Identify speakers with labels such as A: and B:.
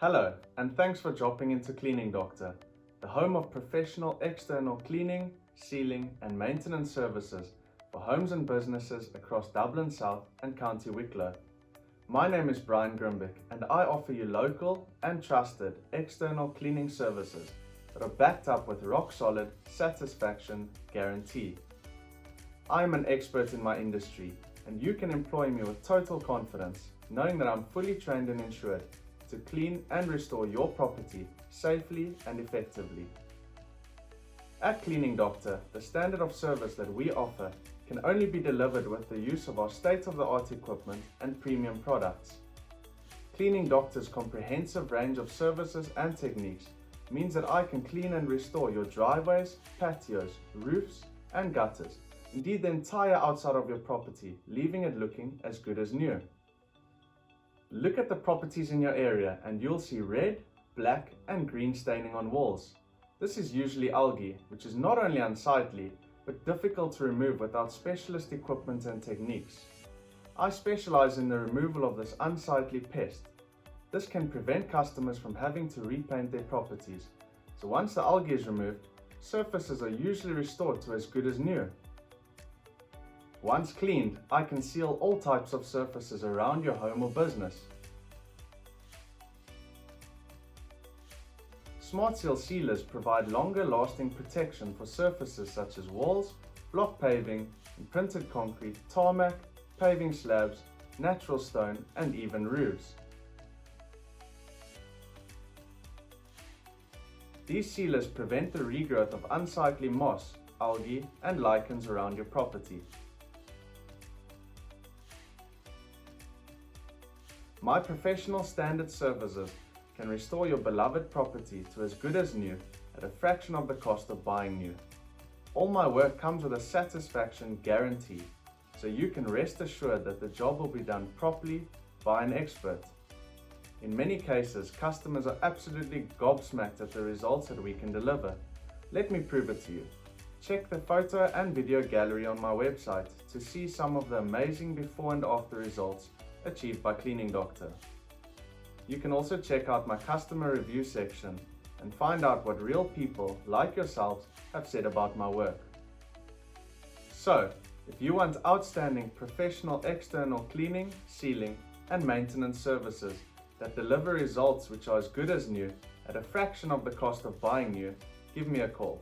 A: Hello, and thanks for dropping into Cleaning Doctor, the home of professional external cleaning, sealing and maintenance services for homes and businesses across Dublin South and County Wicklow. My name is Bryan Grimbeek and I offer you local and trusted external cleaning services that are backed up with rock-solid satisfaction guarantee. I am an expert in my industry and you can employ me with total confidence, knowing that I'm fully trained and insured to clean and restore your property safely and effectively. At Cleaning Doctor, the standard of service that we offer can only be delivered with the use of our state-of-the-art equipment and premium products. Cleaning Doctor's comprehensive range of services and techniques means that I can clean and restore your driveways, patios, roofs and gutters, indeed the entire outside of your property, leaving it looking as good as new. Look at the properties in your area and you'll see red, black and green staining on walls. This is usually algae, which is not only unsightly, but difficult to remove without specialist equipment and techniques. I specialize in the removal of this unsightly pest. This can prevent customers from having to repaint their properties. So once the algae is removed, surfaces are usually restored to as good as new. Once cleaned, I can seal all types of surfaces around your home or business. SmartSeal sealers provide longer lasting protection for surfaces such as walls, block paving, imprinted concrete, tarmac, paving slabs, natural stone and even roofs. These sealers prevent the regrowth of unsightly moss, algae and lichens around your property. My professional standard services can restore your beloved property to as good as new at a fraction of the cost of buying new. All my work comes with a satisfaction guarantee, so you can rest assured that the job will be done properly by an expert. In many cases, customers are absolutely gobsmacked at the results that we can deliver. Let me prove it to you. Check the photo and video gallery on my website to see some of the amazing before and after results achieved by Cleaning Doctor. You can also check out my customer review section and find out what real people like yourselves have said about my work. So, if you want outstanding professional external cleaning, sealing and maintenance services that deliver results which are as good as new at a fraction of the cost of buying new, give me a call.